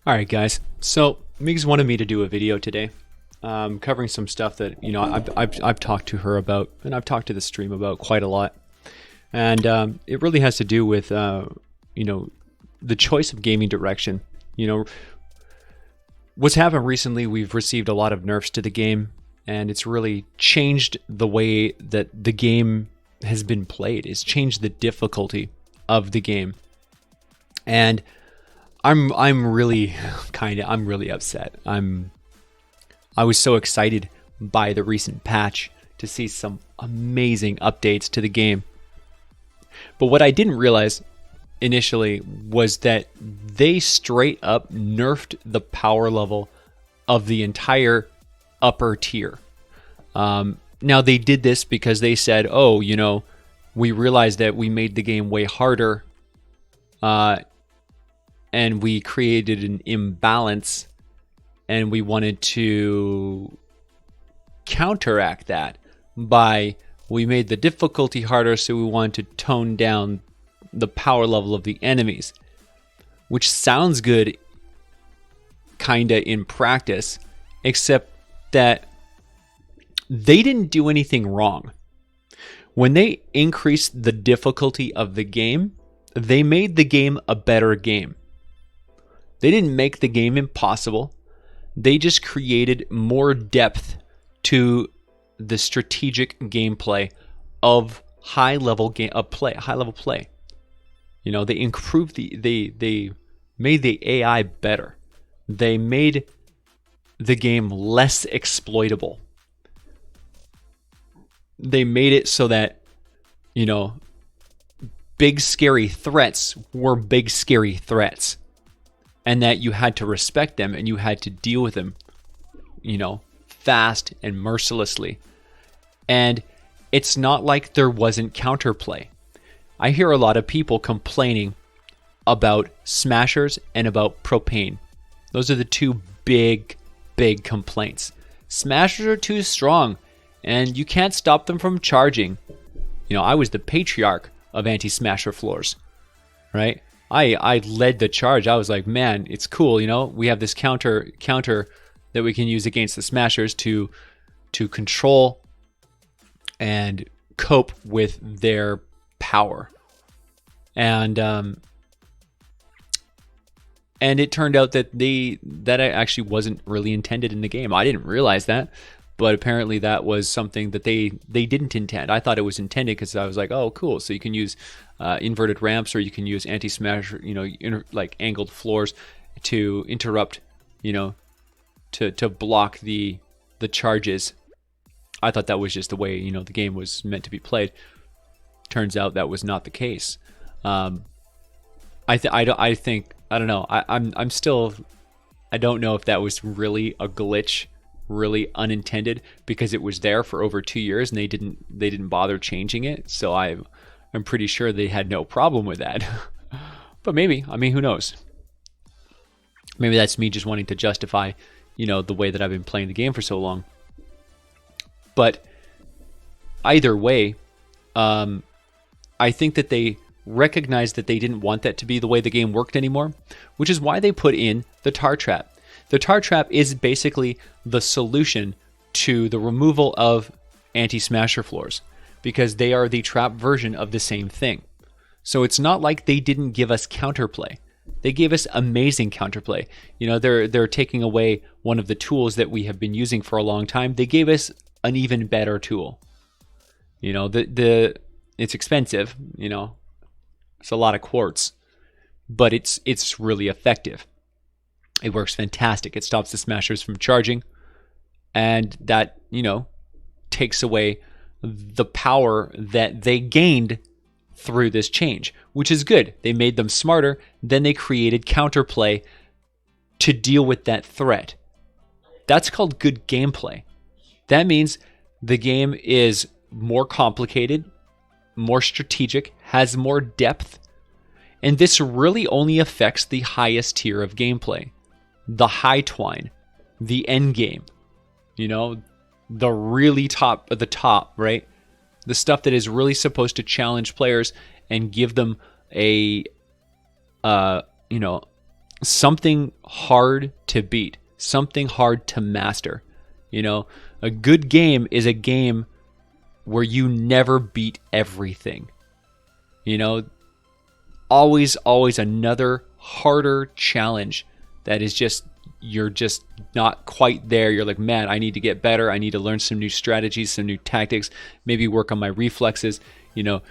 Alright guys, so Migs wanted me to do a video today covering some stuff that, I've talked to her about and I've talked to the stream about quite a lot. And it really has to do with, the choice of gaming direction. What's happened recently, we've received a lot of nerfs to the game, and it's really changed the way that the game has been played. It's changed the difficulty of the game. And I'm really upset. I was so excited by the recent patch to see some amazing updates to the game. But what I didn't realize initially was that they straight up nerfed the power level of the entire upper tier. Now they did this because they said, oh, we realized that we made the game way harder, and we created an imbalance, and we wanted to counteract that by we made the difficulty harder, so we wanted to tone down the power level of the enemies, which sounds good kinda in practice, except that they didn't do anything wrong. When they increased the difficulty of the game, they made the game a better game. They didn't make the game impossible. They just created more depth to the strategic gameplay of high-level play. They improved they made the AI better. They made the game less exploitable. They made it so that, big scary threats were big scary threats, and that you had to respect them and you had to deal with them, fast and mercilessly. And it's not like there wasn't counterplay. I hear a lot of people complaining about smashers and about propane. Those are the two big complaints. Smashers are too strong and you can't stop them from charging. I was the patriarch of anti-smasher floors, right? I led the charge. I was like, man, it's cool. We have this counter that we can use against the smashers to control and cope with their power. And it turned out that that actually wasn't really intended in the game. I didn't realize that, but apparently that was something that they didn't intend. I thought it was intended because I was like, oh, cool. So you can use inverted ramps, or you can use anti-smash, like angled floors to interrupt, to block the charges. I thought that was just the way, the game was meant to be played. Turns out that was not the case. I don't know. I'm still, I don't know if that was really a glitch, really unintended, because it was there for over 2 years and they didn't bother changing it. So I'm pretty sure they had no problem with that. But maybe, who knows? Maybe that's me just wanting to justify, the way that I've been playing the game for so long. But either way, I think that they recognized that they didn't want that to be the way the game worked anymore, which is why they put in the tar trap. The tar trap is basically the solution to the removal of anti-smasher floors, because they are the trap version of the same thing. So it's not like they didn't give us counterplay. They gave us amazing counterplay. They're taking away one of the tools that we have been using for a long time. They gave us an even better tool. It's expensive, it's a lot of quartz, but it's really effective. It works fantastic. It stops the smashers from charging, and that, takes away the power that they gained through this change, which is good. They made them smarter, then they created counterplay to deal with that threat. That's called good gameplay. That means the game is more complicated, more strategic, has more depth, and this really only affects the highest tier of gameplay. The high twine, the end game, the really top of the top, right? The stuff that is really supposed to challenge players and give them a something hard to beat, something hard to master. You know, a good game is a game where you never beat everything. You know, always another harder challenge that is just, you're just not quite there. You're like, man, I need to get better. I need to learn some new strategies, some new tactics, maybe work on my reflexes, you know,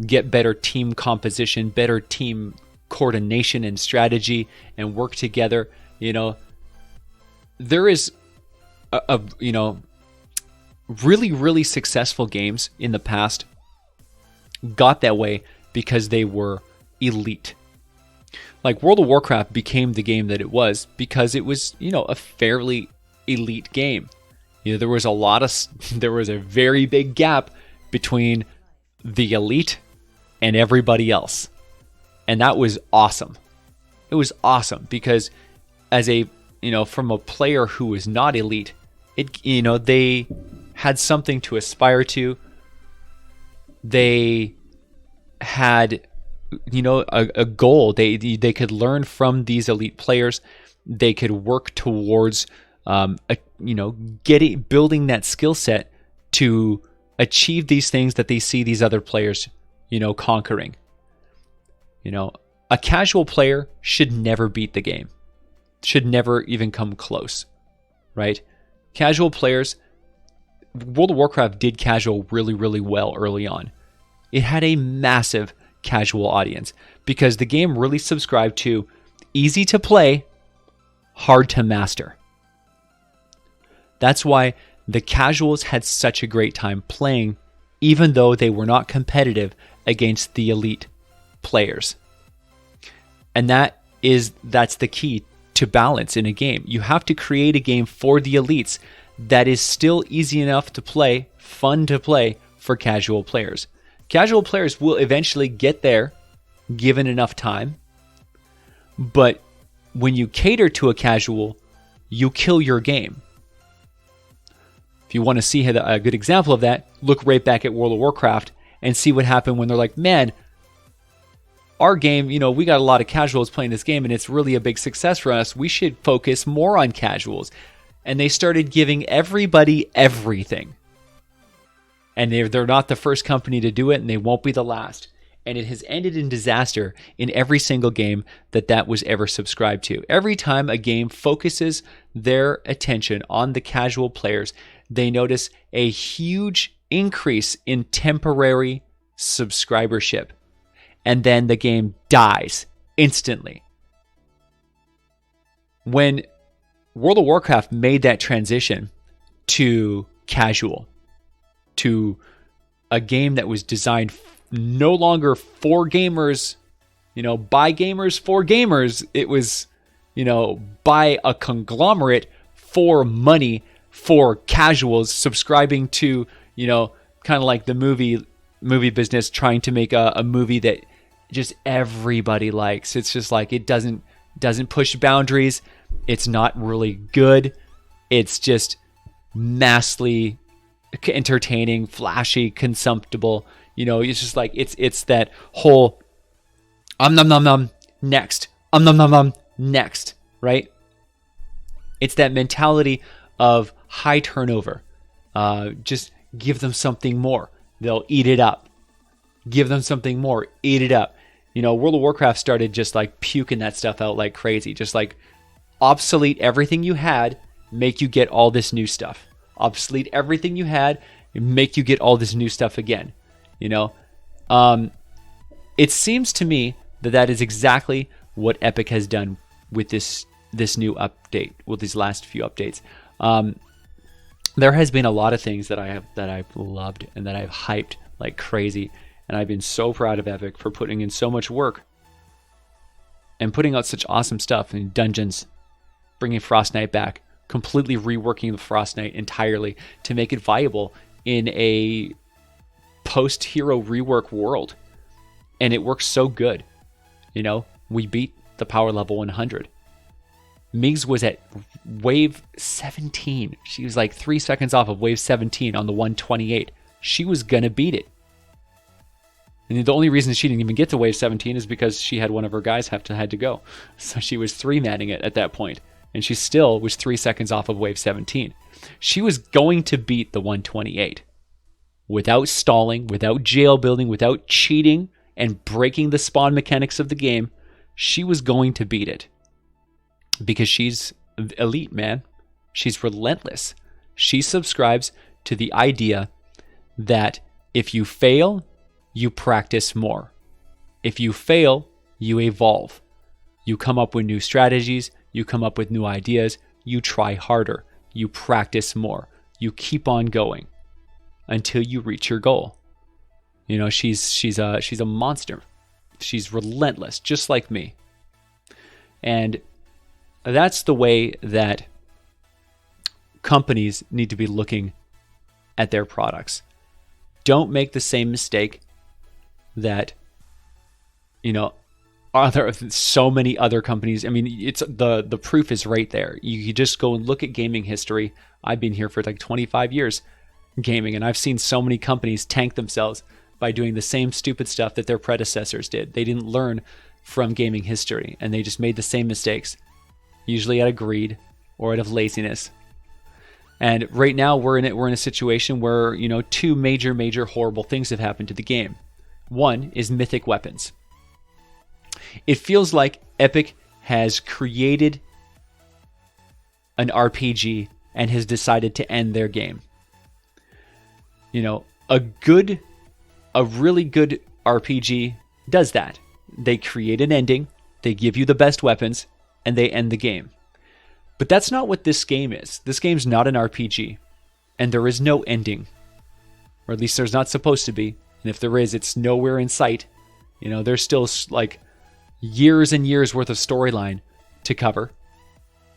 get better team composition, better team coordination and strategy, and work together. You know, there is a you know, really successful games in the past got that way because they were elite. Like World of Warcraft became the game that it was because it was, you know, a fairly elite game. You know, there was a very big gap between the elite and everybody else. And that was awesome. It was awesome because as a, you know, from a player who was not elite, it, you know, they had something to aspire to. They had, you know, a goal. They could learn from these elite players. They could work towards, you know, building that skill set to achieve these things that they see these other players, you know, conquering. You know, a casual player should never beat the game, should never even come close, right? Casual players, World of Warcraft did casual really well early on. It had a massive casual audience because the game really subscribed to easy to play, hard to master. That's why the casuals had such a great time playing, even though they were not competitive against the elite players. And that's the key to balance in a game. You have to create a game for the elites that is still easy enough to play, fun to play for casual players. Casual players will eventually get there given enough time. But when you cater to a casual, you kill your game. If you want to see a good example of that, look right back at World of Warcraft and see what happened when they're like, man, our game, you know, we got a lot of casuals playing this game and it's really a big success for us. We should focus more on casuals. And they started giving everybody everything. And they're not the first company to do it, and they won't be the last. And it has ended in disaster in every single game that was ever subscribed to. Every time a game focuses their attention on the casual players, they notice a huge increase in temporary subscribership. And then the game dies instantly. When World of Warcraft made that transition to casual, to a game that was designed no longer for gamers, you know, by gamers for gamers. It was, you know, by a conglomerate for money for casuals subscribing to, you know, kind of like the movie business trying to make a movie that just everybody likes. It's just like it doesn't push boundaries. It's not really good. It's just massively entertaining, flashy, consumptible. You know, it's just like it's that whole nom nom nom next, nom nom nom next, right? It's that mentality of high turnover. Just give them something more, they'll eat it up. Give them something more, eat it up. You know, World of Warcraft started just like puking that stuff out like crazy, just like obsolete everything you had, make you get all this new stuff. Obsolete everything you had, make you get all this new stuff again. You know, it seems to me that is exactly what Epic has done with this new update, with these last few updates. There has been a lot of things that I've loved and that I've hyped like crazy, and I've been so proud of Epic for putting in so much work and putting out such awesome stuff in dungeons, bringing Frostnight back, completely reworking the Frostnight entirely to make it viable in a post-hero rework world. And it works so good. You know, we beat the power level 100. Migs was at wave 17. She was like 3 seconds off of wave 17 on the 128. She was gonna beat it. And the only reason she didn't even get to wave 17 is because she had one of her guys had to go. So she was 3-manning it at that point, and she still was 3 seconds off of wave 17. She was going to beat the 128 without stalling, without jail building, without cheating and breaking the spawn mechanics of the game. She was going to beat it because she's elite, man. She's relentless. She subscribes to the idea that if you fail, you practice more. If you fail, you evolve. You come up with new strategies, you come up with new ideas, you try harder, you practice more, you keep on going until you reach your goal. You know, she's a monster. She's relentless, just like me. And that's the way that companies need to be looking at their products. Don't make the same mistake that, you know, so many other companies. I mean, it's the proof is right there. You just go and look at gaming history. I've been here for like 25 years gaming, and I've seen so many companies tank themselves by doing the same stupid stuff that their predecessors did. They didn't learn from gaming history, and they just made the same mistakes, usually out of greed or out of laziness. And right now we're in a situation where, you know, two major horrible things have happened to the game. One is mythic weapons. It feels like Epic has created an RPG and has decided to end their game. You know, a really good RPG does that. They create an ending, they give you the best weapons, and they end the game. But that's not what this game is. This game's not an RPG, and there is no ending. Or at least there's not supposed to be. And if there is, it's nowhere in sight. You know, there's still like years and years worth of storyline to cover,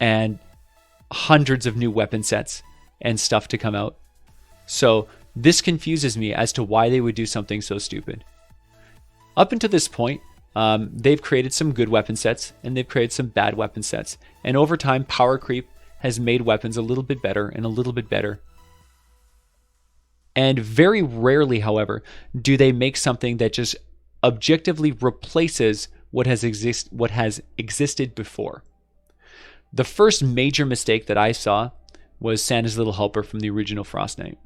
and hundreds of new weapon sets and stuff to come out. So this confuses me as to why they would do something so stupid. Up until this point, they've created some good weapon sets and they've created some bad weapon sets. And over time, power creep has made weapons a little bit better and a little bit better. And very rarely, however, do they make something that just objectively replaces what has existed before. The first major mistake that I saw was Santa's Little Helper from the original Frostnite.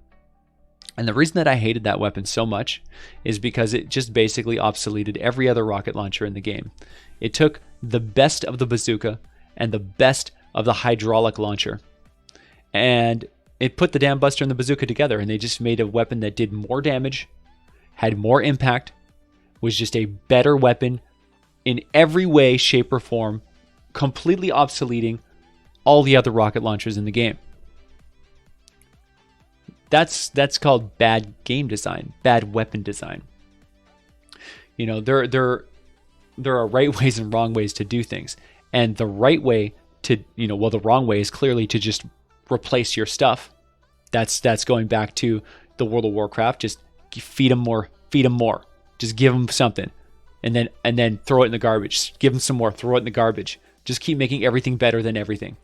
And the reason that I hated that weapon so much is because it just basically obsoleted every other rocket launcher in the game. It took the best of the bazooka and the best of the hydraulic launcher, and it put the damn buster and the bazooka together, and they just made a weapon that did more damage, had more impact, was just a better weapon in every way, shape, or form, completely obsoleting all the other rocket launchers in the game. That's called bad game design, bad weapon design. You know, there are right ways and wrong ways to do things. And the right way to, you know, well, the wrong way is clearly to just replace your stuff. That's going back to the World of Warcraft. Just feed them more. Just give them something, and then throw it in the garbage. Give them some more. Throw it in the garbage. Just keep making everything better than everything,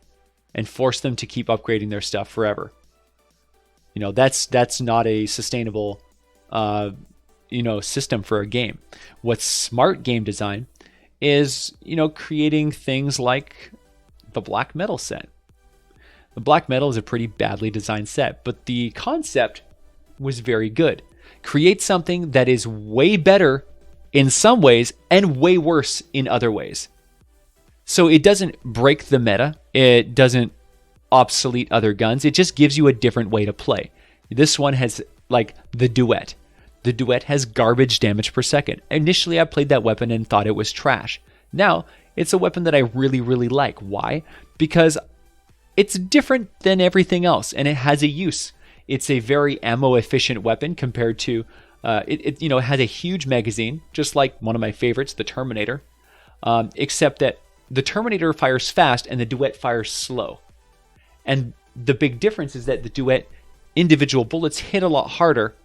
and force them to keep upgrading their stuff forever. You know, that's not a sustainable, system for a game. What's smart game design is, you know, creating things like the Black Metal set. The Black Metal is a pretty badly designed set, but the concept was very good. Create something that is way better in some ways and way worse in other ways. So it doesn't break the meta. It doesn't obsolete other guns. It just gives you a different way to play. This one has like the Duet. The Duet has garbage damage per second. Initially, I played that weapon and thought it was trash. Now, it's a weapon that I really, really like. Why? Because it's different than everything else, and it has a use. It's a very ammo-efficient weapon compared to, it has a huge magazine, just like one of my favorites, the Terminator, except that the Terminator fires fast and the Duet fires slow. And the big difference is that the Duet individual bullets hit a lot harder,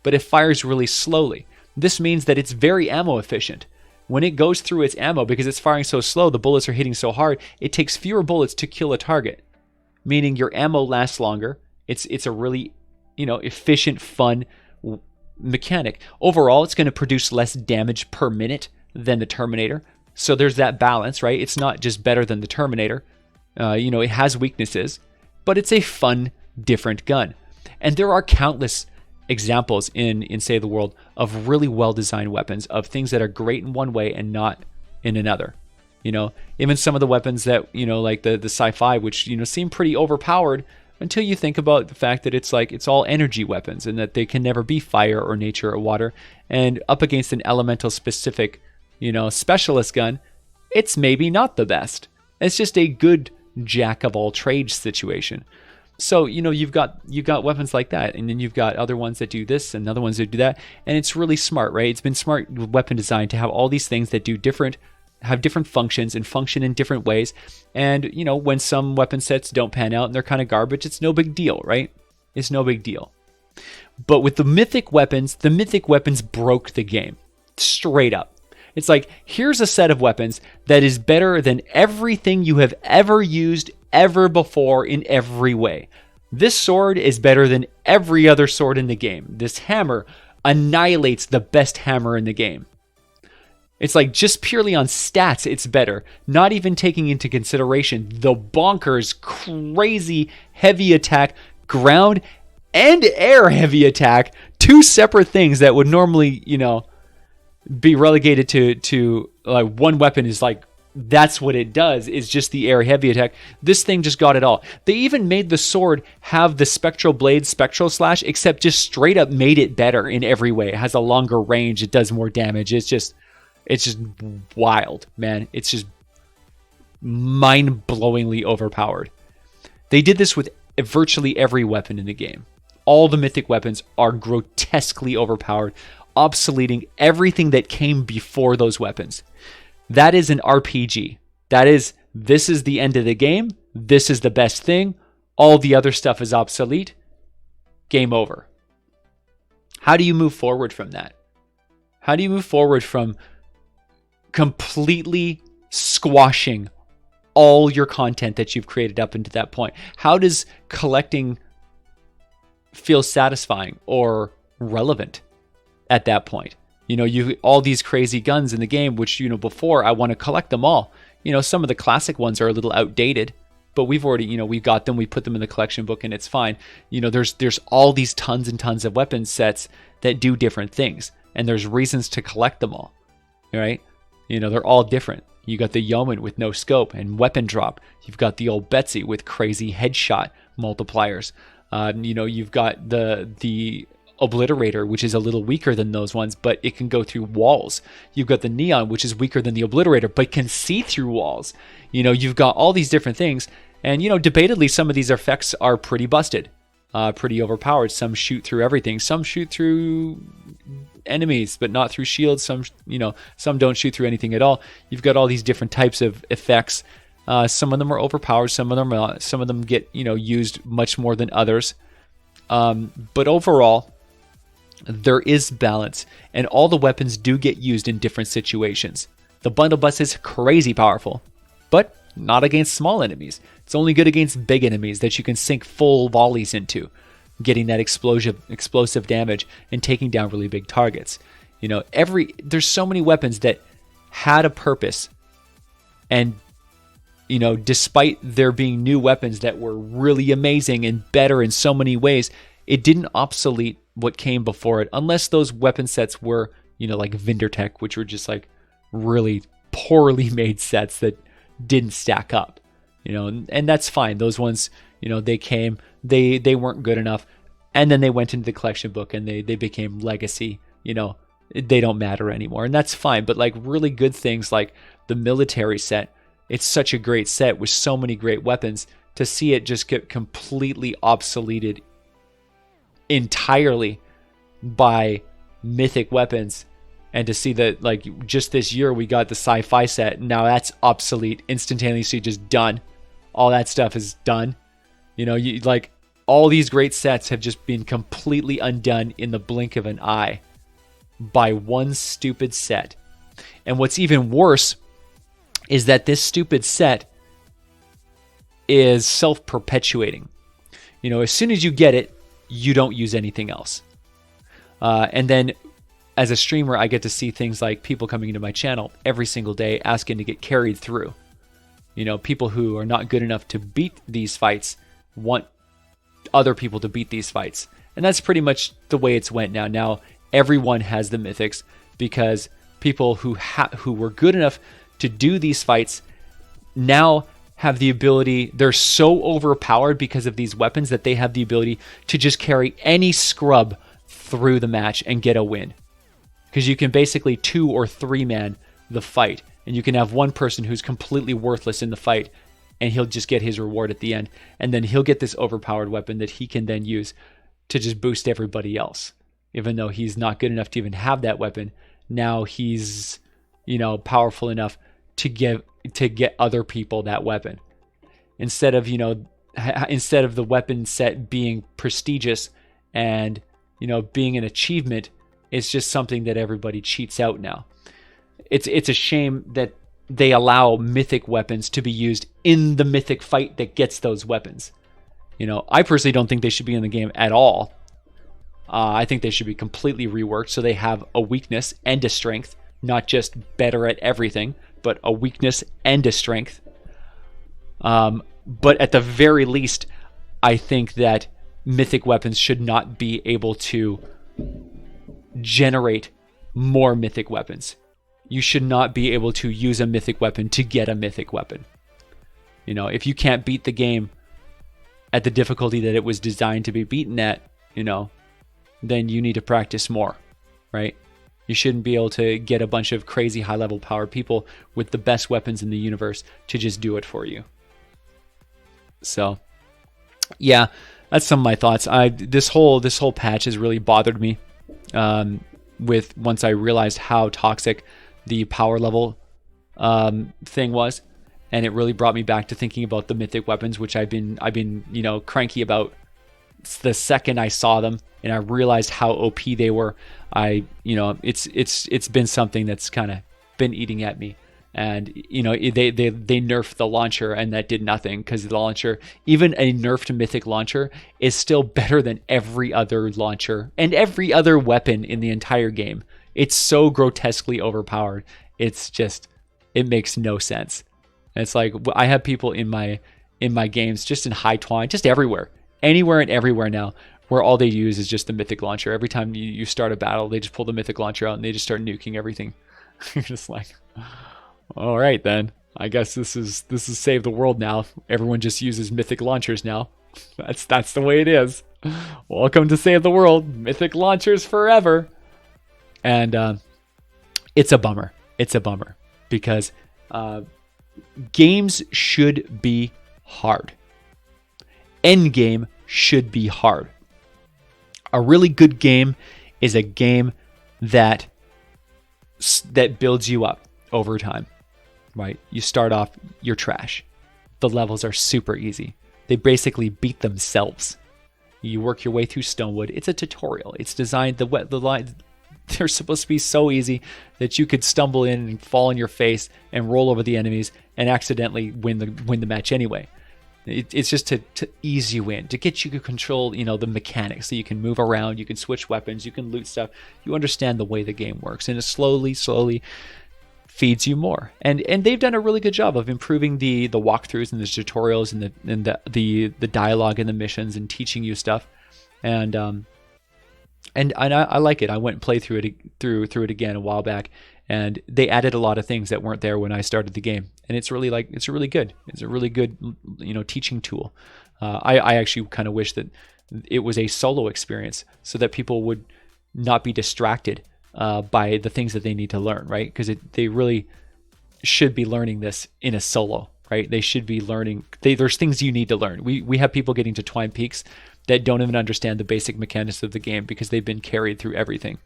but it fires really slowly. This means that it's very ammo efficient. When it goes through its ammo, because it's firing so slow, the bullets are hitting so hard, it takes fewer bullets to kill a target, meaning your ammo lasts longer. It's a really, efficient, fun mechanic. Overall, it's going to produce less damage per minute than the Terminator. So there's that balance, right? It's not just better than the Terminator. It has weaknesses, but it's a fun, different gun. And there are countless examples in Save the World of really well-designed weapons, of things that are great in one way and not in another. Even some of the weapons that, like the sci-fi, which, seem pretty overpowered until you think about the fact that it's all energy weapons and that they can never be fire or nature or water. And up against an elemental specific, specialist gun, it's maybe not the best. It's just a good jack of all trades situation. So, you've got weapons like that, and then you've got other ones that do this and other ones that do that. And it's really smart, right? It's been smart weapon design to have all these things that have different functions and function in different ways. And, when some weapon sets don't pan out and they're kind of garbage, it's no big deal, right? It's no big deal. But with the mythic weapons broke the game. Straight up. It's like, here's a set of weapons that is better than everything you have ever used ever before in every way. This sword is better than every other sword in the game. This hammer annihilates the best hammer in the game. It's like, just purely on stats, it's better. Not even taking into consideration the bonkers, crazy, heavy attack, ground and air heavy attack. Two separate things that would normally, be relegated to like one weapon is like, that's what it does, is just the air heavy attack. This thing just got it all. They even made the sword have the spectral blade, spectral slash, except just straight up made it better in every way. It has a longer range. It does more damage. It's just wild, man. It's just mind-blowingly overpowered. They did this with virtually every weapon in the game. All the mythic weapons are grotesquely overpowered, obsoleting everything that came before those weapons. That is an RPG. This is the end of the game. This is the best thing. All the other stuff is obsolete. Game over. How do you move forward from that? How do you move forward from completely squashing all your content that you've created up into that point? How does collecting feel satisfying or relevant at that point? You all these crazy guns in the game, which, before I want to collect them all. Some of the classic ones are a little outdated, but we've already, we got them, we put them in the collection book and it's fine. There's all these tons and tons of weapon sets that do different things, and there's reasons to collect them all, right? They're all different. You got the Yeoman with no scope and weapon drop. You've got the old Betsy with crazy headshot multipliers. You've got the Obliterator, which is a little weaker than those ones, but it can go through walls. You've got the Neon, which is weaker than the Obliterator, but can see through walls. You've got all these different things, and debatedly some of these effects are pretty busted, pretty overpowered. Some shoot through everything. Some shoot through enemies, but not through shields. Some don't shoot through anything at all. You've got all these different types of effects. Some of them are overpowered. Some of them are not. Some of them get used much more than others. But overall, there is balance, and all the weapons do get used in different situations. The bundle bus is crazy powerful, but not against small enemies. It's only good against big enemies that you can sink full volleys into, getting that explosive damage and taking down really big targets. There's so many weapons that had a purpose, and despite there being new weapons that were really amazing and better in so many ways, it didn't obsolete what came before it, unless those weapon sets were, like Vindertech, which were just like really poorly made sets that didn't stack up, and that's fine. Those ones, they came, they weren't good enough, and then they went into the collection book and they became legacy. They don't matter anymore, and that's fine. But like really good things like the military set, it's such a great set with so many great weapons. To see it just get completely obsoleted entirely by mythic weapons, and to see that like just this year we got the sci-fi set, now that's obsolete instantaneously, just done. All that stuff is done. Like all these great sets have just been completely undone in the blink of an eye by one stupid set. And what's even worse is that this stupid set is self-perpetuating. As soon as you get it, you don't use anything else. And then as a streamer, I get to see things like people coming into my channel every single day asking to get carried through. You know, people who are not good enough to beat these fights want other people to beat these fights. And that's pretty much the way it's went now. Now everyone has the mythics because people who were good enough to do these fights now have the ability, they're so overpowered because of these weapons that they have the ability to just carry any scrub through the match and get a win. Because you can basically 2 or 3 man the fight, and you can have one person who's completely worthless in the fight, and he'll just get his reward at the end, and then he'll get this overpowered weapon that he can then use to just boost everybody else. Even though he's not good enough to even have that weapon, now he's, you know, powerful enough to get other people that weapon. Instead of, you know, instead of the weapon set being prestigious and, you know, being an achievement, it's just something that everybody cheats out now. It's a shame that they allow mythic weapons to be used in the mythic fight that gets those weapons. You know, I personally don't think they should be in the game at all. I think they should be completely reworked so they have a weakness and a strength, not just better at everything, but a weakness and a strength. But at the very least, I think that mythic weapons should not be able to generate more mythic weapons. You should not be able to use a mythic weapon to get a mythic weapon. You know, if you can't beat the game at the difficulty that it was designed to be beaten at, you know, then you need to practice more, right? You shouldn't be able to get a bunch of crazy high-level powered people with the best weapons in the universe to just do it for you. So, yeah, that's some of my thoughts. This whole patch has really bothered me. With once I realized how toxic the power level thing was, and it really brought me back to thinking about the mythic weapons, which I've been you know, cranky about the second I saw them, and I realized how OP they were. You know, it's been something that's kind of been eating at me. And, you know, they nerfed the launcher, and that did nothing, because the launcher, even a nerfed mythic launcher, is still better than every other launcher and every other weapon in the entire game. It's so grotesquely overpowered. It's just, it makes no sense. And it's like, I have people in my games, just in high twine, just everywhere, anywhere and everywhere now, where all they use is just the mythic launcher. Every time you start a battle, they just pull the mythic launcher out and they just start nuking everything. You're just like, all right, then. I guess this is Save the World now. Everyone just uses mythic launchers now. That's the way it is. Welcome to Save the World. Mythic launchers forever. And it's a bummer. It's a bummer because games should be hard. Endgame should be hard. A really good game is a game that builds you up over time. Right? You start off, you're trash. The levels are super easy. They basically beat themselves. You work your way through Stonewood. It's a tutorial. It's designed, the lines, they're supposed to be so easy that you could stumble in and fall on your face and roll over the enemies and accidentally win the match anyway. It's just to ease you in, to get you to control, you know, the mechanics, so you can move around, you can switch weapons, you can loot stuff. You understand the way the game works, and it slowly feeds you more. And they've done a really good job of improving the walkthroughs and the tutorials and the dialogue and the missions and teaching you stuff. And I like it. I went and played through it again a while back, and they added a lot of things that weren't there when I started the game. And it's really good. It's a really good, you know, teaching tool. I actually kind of wish that it was a solo experience so that people would not be distracted by the things that they need to learn, right? Because they really should be learning this in a solo, right? They should be learning. There's things you need to learn. We have people getting to Twine Peaks that don't even understand the basic mechanics of the game because they've been carried through everything.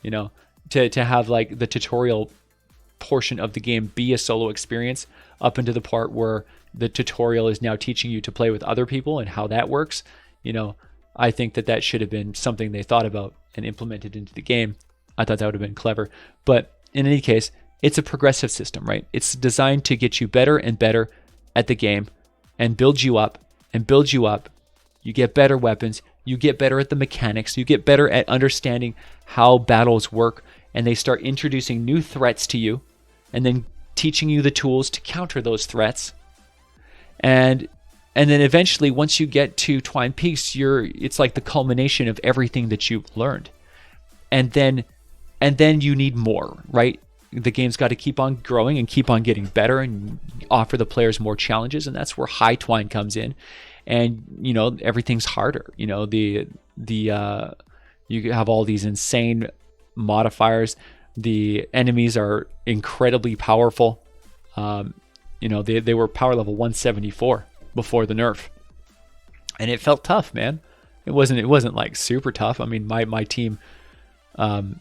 You know, to have like the tutorial portion of the game be a solo experience up into the part where the tutorial is now teaching you to play with other people and how that works. You know, I think that should have been something they thought about and implemented into the game. I thought that would have been clever. But in any case, it's a progressive system, right? It's designed to get you better and better at the game and build you up and build you up. You get better weapons, You get better at the mechanics. You get better at understanding how battles work, and they start introducing new threats to you and then teaching you the tools to counter those threats. And then eventually, once you get to Twine Peaks, it's like the culmination of everything that you've learned. And then you need more, right? The game's got to keep on growing and keep on getting better and offer the players more challenges, and that's where High Twine comes in. And everything's harder. You have all these insane modifiers. The enemies are incredibly powerful. They were power level 174 before the nerf, and it felt tough, man. It wasn't like super tough. I mean, my team, and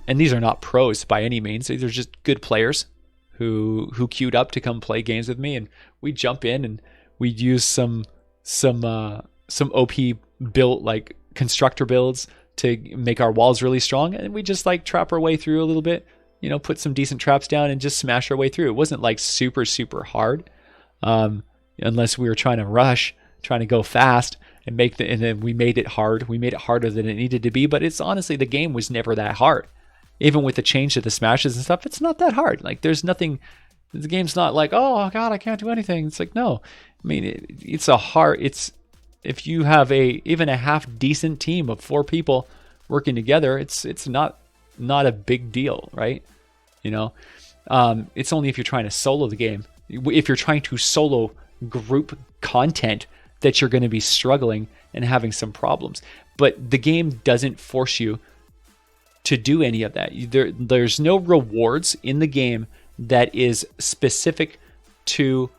these are not pros by any means. These are just good players who queued up to come play games with me, and we jump in and we use some OP built like constructor builds to make our walls really strong, and we just like trap our way through a little bit, put some decent traps down and just smash our way through. It wasn't like super hard, unless we were trying to rush, trying to go fast and and then we made it hard. We made it harder than it needed to be, but it's honestly, the game was never that hard. Even with the change to the smashes and stuff, it's not that hard. Like, there's nothing. The game's not like, oh god, I can't do anything. It's like, no. I mean, if you have even a half decent team of 4 people working together, it's not a big deal, right? It's only if you're trying to solo the game. If you're trying to solo group content, that you're going to be struggling and having some problems. But the game doesn't force you to do any of that. There's no rewards in the game that is specific to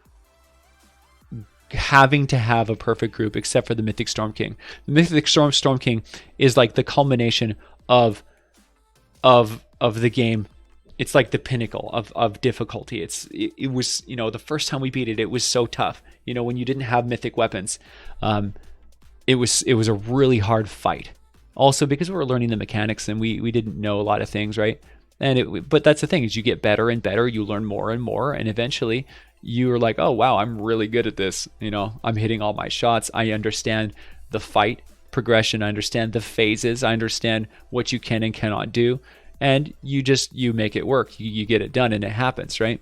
having to have a perfect group, except for the Mythic Storm King. The Mythic Storm King is like the culmination of the game. It's like the pinnacle of difficulty. It was, the first time we beat it, it was so tough. When you didn't have mythic weapons, it was a really hard fight. Also because we were learning the mechanics and we didn't know a lot of things, right? But that's the thing, is you get better and better, you learn more and more, and eventually you're like, oh wow, I'm really good at this. I'm hitting all my shots. I understand the fight progression. I understand the phases. I understand what you can and cannot do. And you make it work. You get it done and it happens, right?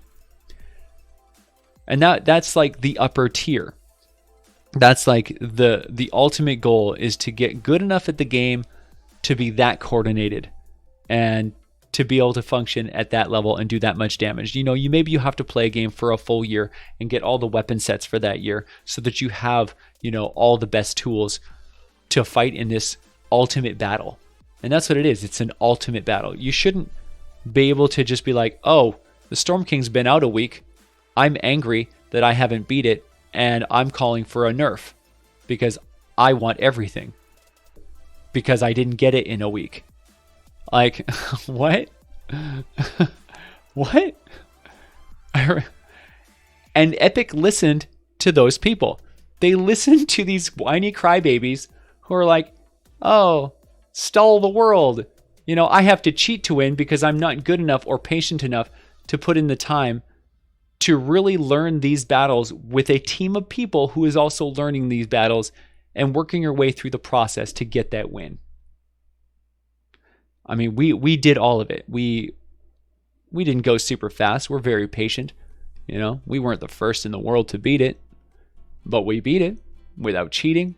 And that's like the upper tier. That's like the ultimate goal, is to get good enough at the game to be that coordinated and to be able to function at that level and do that much damage. Maybe you have to play a game for a full year and get all the weapon sets for that year so that you have, all the best tools to fight in this ultimate battle. And that's what it is. It's an ultimate battle. You shouldn't be able to just be like, oh, the Storm King's been out a week. I'm angry that I haven't beat it, and I'm calling for a nerf because I want everything because I didn't get it in a week. Like, what? What? And Epic listened to those people. They listened to these whiny crybabies who are like, oh, stall the world. I have to cheat to win because I'm not good enough or patient enough to put in the time to really learn these battles with a team of people who is also learning these battles and working your way through the process to get that win. I mean, we did all of it. We didn't go super fast. We're very patient. We weren't the first in the world to beat it, but we beat it without cheating.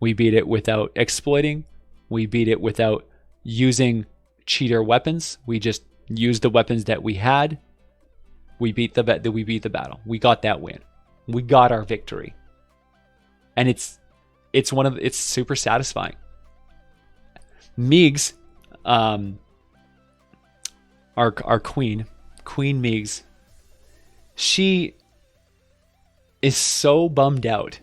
We beat it without exploiting. We beat it without using cheater weapons. We just used the weapons that we had. We beat the battle. We got that win. We got our victory. And it's super satisfying. Meigs, our Queen Meigs, she is so bummed out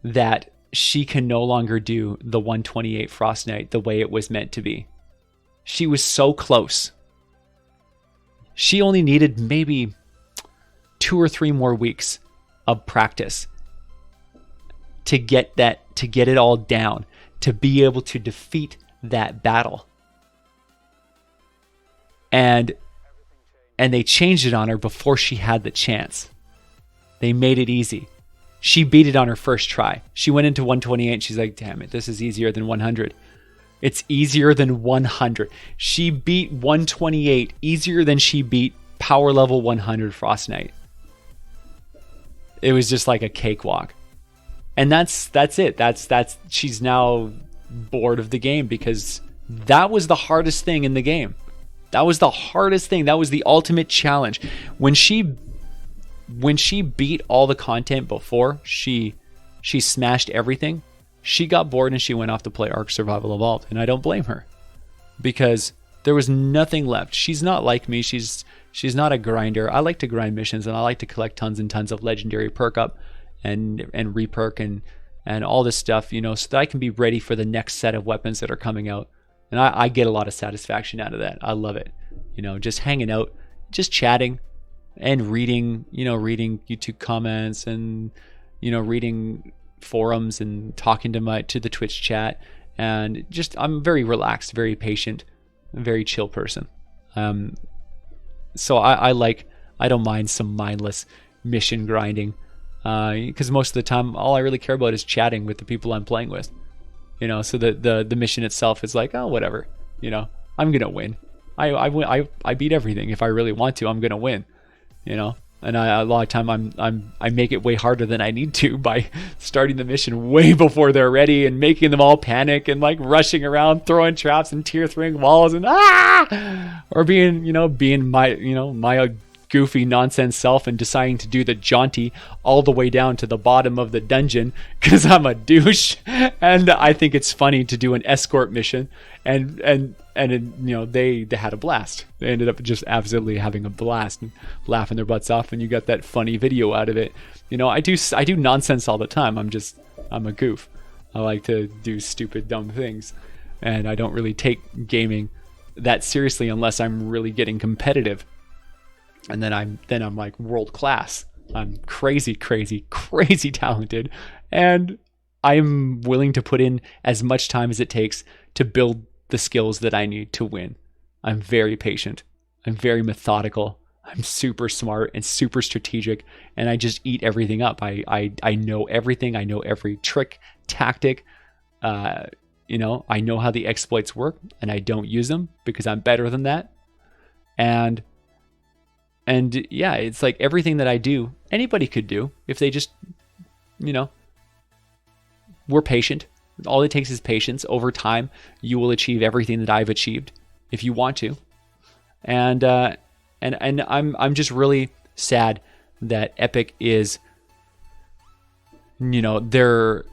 that she can no longer do the 128 Frost Knight the way it was meant to be. She was so close. She only needed maybe 2 or 3 more weeks of practice to get it all down, to be able to defeat that battle. And they changed it on her before she had the chance. They made it easy. She beat it on her first try. She went into 128 and she's like, damn it, this is easier than 100. It's easier than 100. She beat 128 easier than she beat power level 100 Frost Knight. It was just like a cakewalk. And that's it. That's she's now bored of the game because that was the hardest thing in the game. That was the hardest thing. That was the ultimate challenge. When she beat all the content before she smashed everything, she got bored and she went off to play Ark Survival Evolved, and I don't blame her because there was nothing left. She's not like me. She's not a grinder. I like to grind missions and I like to collect tons and tons of legendary perk up and reperk and all this stuff, you know, so that I can be ready for the next set of weapons that are coming out. And I get a lot of satisfaction out of that. I love it. You know, just hanging out, just chatting and reading YouTube comments and, you know, reading forums and talking to the Twitch chat. And just, I'm very relaxed, very patient, very chill person. So I don't mind some mindless mission grinding. Because most of the time, all I really care about is chatting with the people I'm playing with. You know, so the mission itself is like, oh, whatever. You know, I'm gonna win. I beat everything. If I really want to, I'm gonna win. You know, and a lot of time I make it way harder than I need to by starting the mission way before they're ready and making them all panic and like rushing around, throwing traps and tier 3ing walls and or being my goofy nonsense self and deciding to do the jaunty all the way down to the bottom of the dungeon because I'm a douche. And I think it's funny to do an escort mission and you know, they had a blast. They ended up just absolutely having a blast and laughing their butts off, and you got that funny video out of it. You know, I do nonsense all the time. I'm a goof. I like to do stupid dumb things, and I don't really take gaming that seriously unless I'm really getting competitive. And then I'm like world class. I'm crazy talented, and I'm willing to put in as much time as it takes to build the skills that I need to win. I'm very patient. I'm very methodical. I'm super smart and super strategic, and I just eat everything up. I know everything. I know every trick, tactic. You know, I know how the exploits work, and I don't use them because I'm better than that. And yeah, it's like everything that I do, anybody could do if they just, you know, were patient. All it takes is patience. Over time, you will achieve everything that I've achieved if you want to. And I'm just really sad that Epic is, you know, they're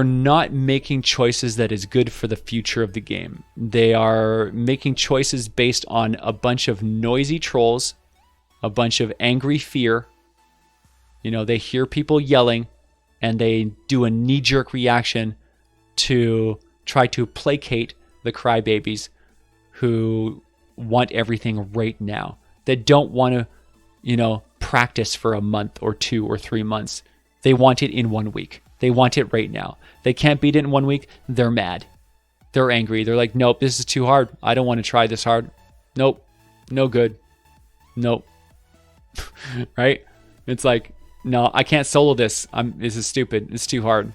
not making choices that is good for the future of the game. They are making choices based on a bunch of noisy trolls, a bunch of angry fear. You know, they hear people yelling and they do a knee-jerk reaction to try to placate the crybabies who want everything right now, that don't want to, you know, practice for a month or 2 or 3 months. They want it in 1 week. They want it right now. They can't beat it in 1 week. They're mad. They're angry. They're like, nope, this is too hard. I don't want to try this hard. Nope. No good. Nope. Right? It's like, no, I can't solo this. This is stupid. It's too hard.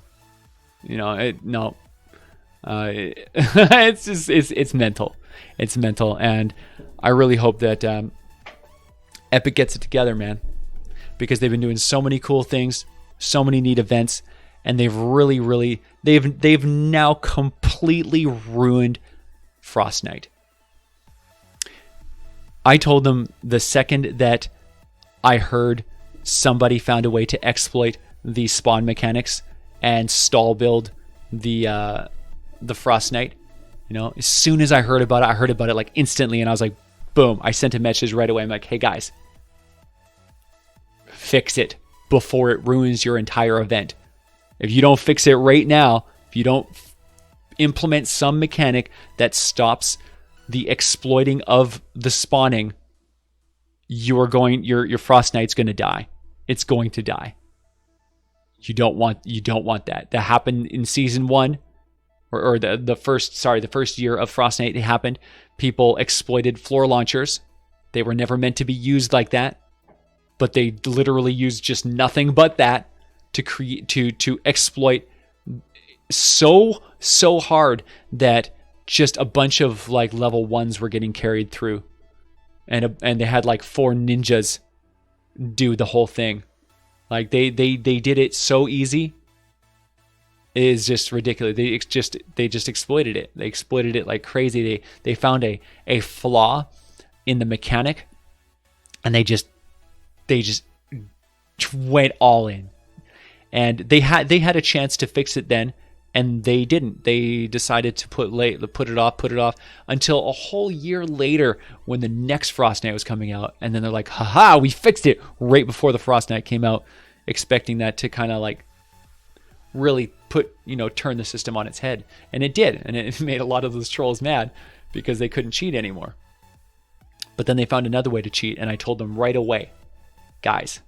You know, it's just, it's mental. It's mental. And I really hope that Epic gets it together, man, because they've been doing so many cool things, so many neat events, and they've really, they've now completely ruined Frost Knight. I told them the second that I heard somebody found a way to exploit the spawn mechanics and stall build the Frost Knight. You know, as soon as I heard about it like instantly, and I was like, boom, I sent a message right away. I'm like, hey guys, fix it before it ruins your entire event. If you don't fix it right now, if you don't implement some mechanic that stops the exploiting of the spawning, your Frost Knight's going to die. It's going to die. You don't want that. That happened in season 1 or the first year of Frost Knight. It happened. People exploited floor launchers. They were never meant to be used like that, but they literally used just nothing but that to create to exploit so hard that just a bunch of like level 1s were getting carried through, and they had like 4 ninjas do the whole thing. Like they did it so easy. It is just ridiculous. They just exploited it. They exploited it like crazy. They found a flaw in the mechanic, and they just went all in. And they had a chance to fix it then, and they didn't. They decided to put it off until a whole year later when the next Frost Knight was coming out, and then they're like, haha, we fixed it right before the Frost Knight came out, expecting that to kind of like really turn the system on its head. And it did, and it made a lot of those trolls mad because they couldn't cheat anymore. But then they found another way to cheat, and I told them right away, guys,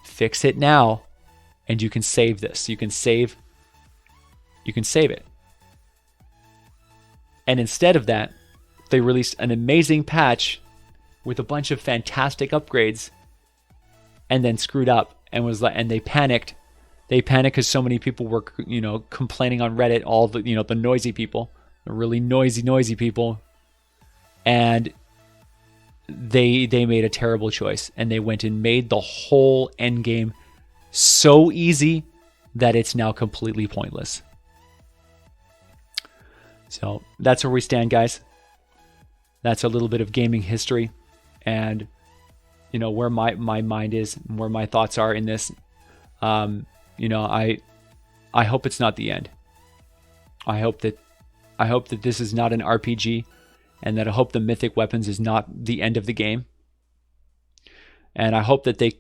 fix it now, and you can save this. You can save it. And instead of that, they released an amazing patch with a bunch of fantastic upgrades, and then screwed up and they panicked. They panicked because so many people were, complaining on Reddit, all the, the noisy people, the really noisy people. And they made a terrible choice, and they went and made the whole end game so easy that it's now completely pointless. So that's where we stand, guys. That's a little bit of gaming history, and where my mind is, where my thoughts are in this. I hope it's not the end. I hope that this is not an RPG, and that I hope the mythic weapons is not the end of the game. And I hope that they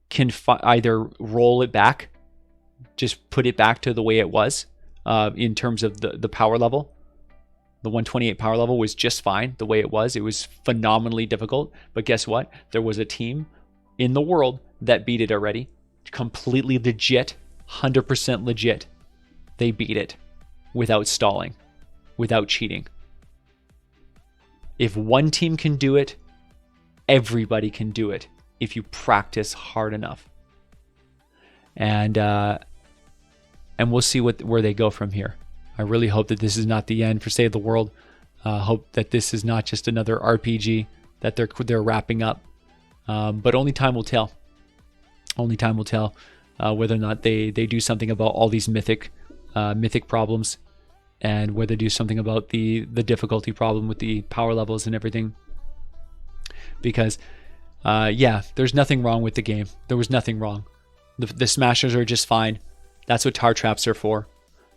can either roll it back, just put it back to the way it was, in terms of the power level. The 128 power level was just fine the way it was. It was phenomenally difficult, but guess what? There was a team in the world that beat it already. Completely legit, 100% legit. They beat it without stalling, without cheating. If one team can do it, everybody can do it if you practice hard enough. And we'll see where they go from here. I really hope that this is not the end for Save the World. Hope that this is not just another RPG that they're wrapping up. But only time will tell. Only time will tell whether or not they do something about all these mythic problems, and whether they do something about the difficulty problem with the power levels and everything. Because there's nothing wrong with the game. There was nothing wrong. The smashers are just fine. That's what tar traps are for.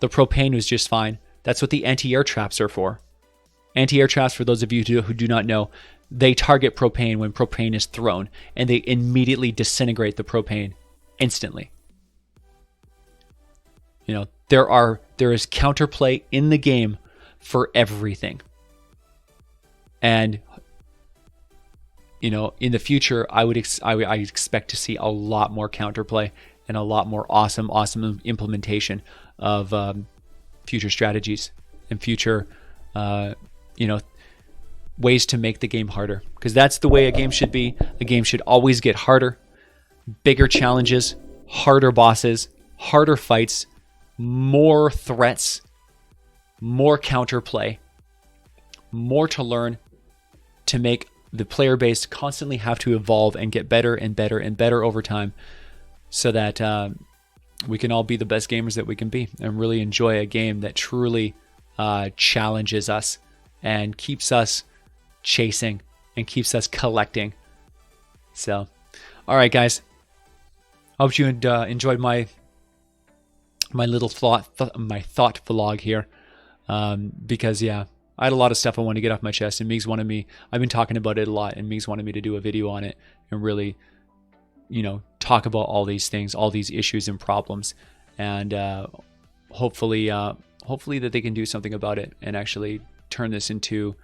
The propane was just fine. That's what the anti-air traps are for. Anti-air traps, for those of you who do not know, they target propane when propane is thrown, and they immediately disintegrate the propane instantly. There is counterplay in the game for everything. And in the future, I expect to see a lot more counterplay and a lot more awesome implementation of future strategies and future ways to make the game harder, because that's the way a game should be. A game should always get harder, bigger challenges, harder bosses, harder fights, more threats, more counterplay, more to learn, to make the player base constantly have to evolve and get better and better and better over time, so that we can all be the best gamers that we can be, and really enjoy a game that truly challenges us and keeps us chasing and keeps us collecting. So, all right, guys. Hope you enjoyed my little thought vlog here, because I had a lot of stuff I wanted to get off my chest, and Migs wanted me. I've been talking about it a lot, and Migs wanted me to do a video on it and really, talk about all these things, all these issues and problems, and hopefully that they can do something about it and actually turn this into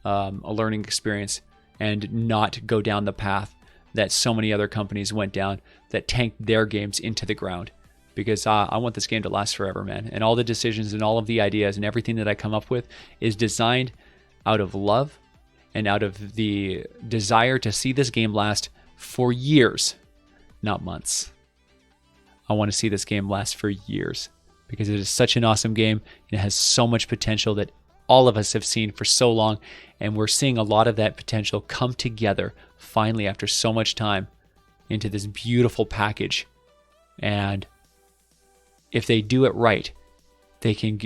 a learning experience, and not go down the path that so many other companies went down that tanked their games into the ground. Because I want this game to last forever, man. And all the decisions and all of the ideas and everything that I come up with is designed out of love and out of the desire to see this game last for years, not months. I want to see this game last for years because it is such an awesome game. And it has so much potential that all of us have seen for so long. And we're seeing a lot of that potential come together finally after so much time into this beautiful package. And if they do it right, they can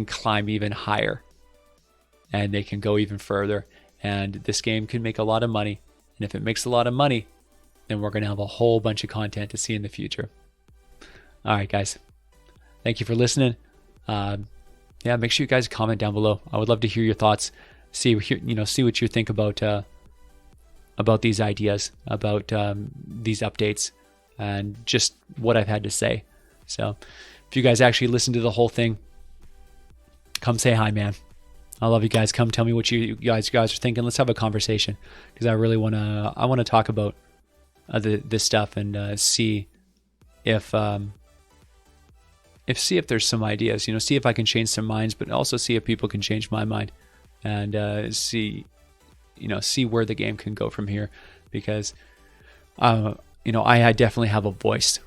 climb even higher, and they can go even further. And this game can make a lot of money. And if it makes a lot of money, then we're going to have a whole bunch of content to see in the future. All right, guys. Thank you for listening. Yeah, make sure you guys comment down below. I would love to hear your thoughts. See what you think about these ideas, about these updates, and just what I've had to say. So, if you guys actually listen to the whole thing, come say hi, man. I love you guys. Come tell me what you guys are thinking. Let's have a conversation because I really want to talk about this stuff and see if there's some ideas, see if I can change some minds, but also see if people can change my mind, and see where the game can go from here, because I definitely have a voice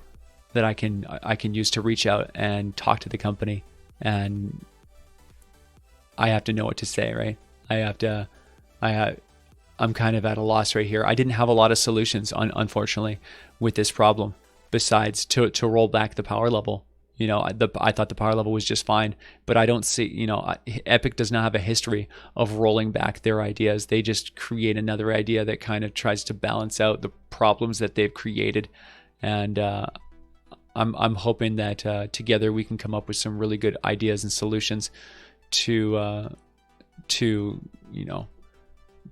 that I can use to reach out and talk to the company, and I have to know what to say, right? I'm kind of at a loss right here. I didn't have a lot of solutions, unfortunately, with this problem, besides to roll back the power level. I thought the power level was just fine, but I don't see, Epic does not have a history of rolling back their ideas. They just create another idea that kind of tries to balance out the problems that they've created. And I'm hoping that together we can come up with some really good ideas and solutions to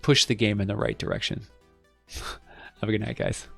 push the game in the right direction. Have a good night, guys.